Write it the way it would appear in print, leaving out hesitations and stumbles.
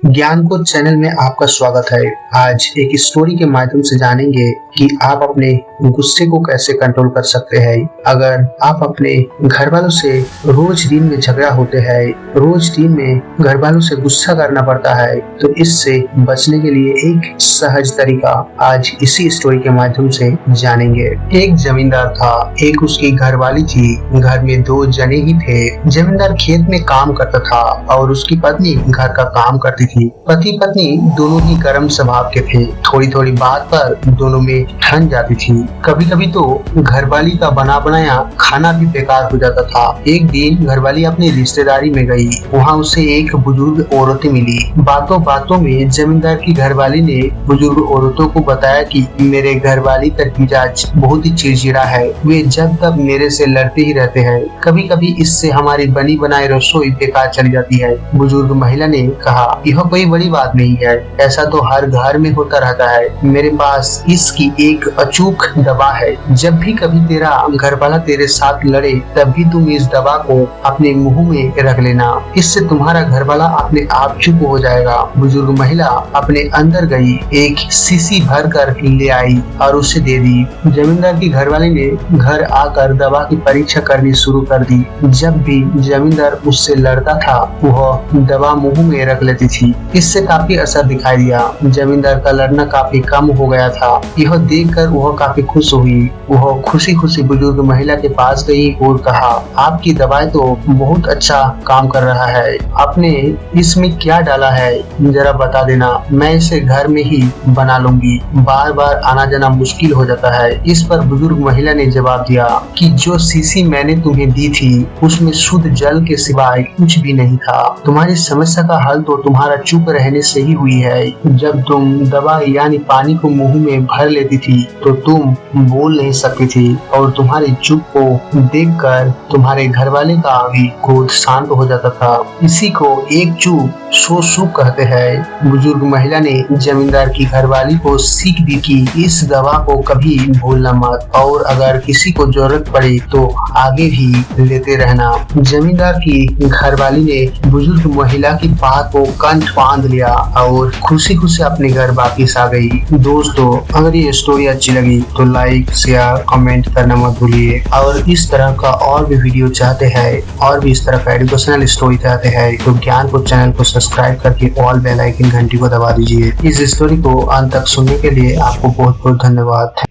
ज्ञान को चैनल में आपका स्वागत है। आज एक स्टोरी के माध्यम से जानेंगे कि आप अपने गुस्से को कैसे कंट्रोल कर सकते हैं। अगर आप अपने घर वालों से रोज दिन में झगड़ा होते हैं, रोज दिन में घर वालों से गुस्सा करना पड़ता है, तो इससे बचने के लिए एक सहज तरीका आज इसी स्टोरी के माध्यम से जानेंगे। एक जमींदार था, एक उसकी घरवाली थी। घर में दो जने ही थे। जमींदार खेत में काम करता था और उसकी पत्नी घर का काम करती थी। पति पत्नी दोनों ही गर्म स्वभाव के थे। थोड़ी थोड़ी बात पर दोनों में ठन जाती थी। कभी कभी तो घरवाली का बना बनाया खाना भी बेकार हो जाता था। एक दिन घरवाली अपनी रिश्तेदारी में गई। वहाँ उसे एक बुजुर्ग औरत मिली। बातों बातों में जमींदार की घरवाली ने बुजुर्ग औरतों को बताया कि मेरे घरवाली का मिजाज बहुत ही चिड़चिड़ा है। वे जब तक मेरे से लड़ते ही रहते हैं। कभी कभी इससे हमारी बनी बनाई रसोई बेकार चली जाती है। बुजुर्ग महिला ने कहा, यह कोई बड़ी बात नहीं है, ऐसा तो हर घर में होता रहता है। मेरे पास इसकी एक अचूक दवा है। जब भी कभी तेरा घरवाला तेरे साथ लड़े, तब भी तुम इस दवा को अपने मुंह में रख लेना। इससे तुम्हारा घरवाला अपने आप चुप हो जाएगा। बुजुर्ग महिला अपने अंदर गई, एक शीशी भर कर ले आई और उसे दे दी। जमींदार की घरवाली ने घर आकर दवा की परीक्षा करनी शुरू कर दी। जब भी जमींदार उससे लड़ता था, वह दवा मुंह में रख लेती थी। इससे काफी असर दिखाई दिया। जमींदार का लड़ना काफी कम हो गया था। यह देखकर वह काफी खुश हुई। वह खुशी खुशी बुजुर्ग महिला के पास गई और कहा, आपकी दवाई तो बहुत अच्छा काम कर रहा है। आपने इसमें क्या डाला है, जरा बता देना, मैं इसे घर में ही बना लूंगी। बार बार आना जाना मुश्किल हो जाता है। इस पर बुजुर्ग महिला ने जवाब दिया कि जो शीशी मैंने तुम्हें दी थी, उसमें शुद्ध जल के सिवाय कुछ भी नहीं था। तुम्हारी समस्या का हल तो तुम्हारा चुप रहने से ही हुई है। जब तुम दवा यानी पानी को मुंह में भर लेती थी, तो तुम बोल नहीं सकती थी और तुम्हारी चुप को देखकर तुम्हारे घरवाले का भी क्रोध शांत हो जाता था। इसी को एक चुप सो सुख कहते हैं। बुजुर्ग महिला ने जमींदार की घरवाली को सीख दी कि इस दवा को कभी भूलना मत और अगर किसी को जरूरत पड़े तो आगे भी लेते रहना। जमींदार की घरवाली ने बुजुर्ग महिला की बात को कंठ बांध लिया और खुशी खुशी अपने घर वापिस आ गई। दोस्तों, अगर ये स्टोरी अच्छी लगी तो लाइक, शेयर, कमेंट करना मत भूलिए। और इस तरह का और भी वीडियो चाहते हैं और भी इस तरह का एजुकेशनल स्टोरी चाहते हैं तो ज्ञान को चैनल को सब्सक्राइब करके ऑल बेल आइकन घंटी को दबा दीजिए। इस स्टोरी को अंत तक सुनने के लिए आपको बहुत बहुत धन्यवाद।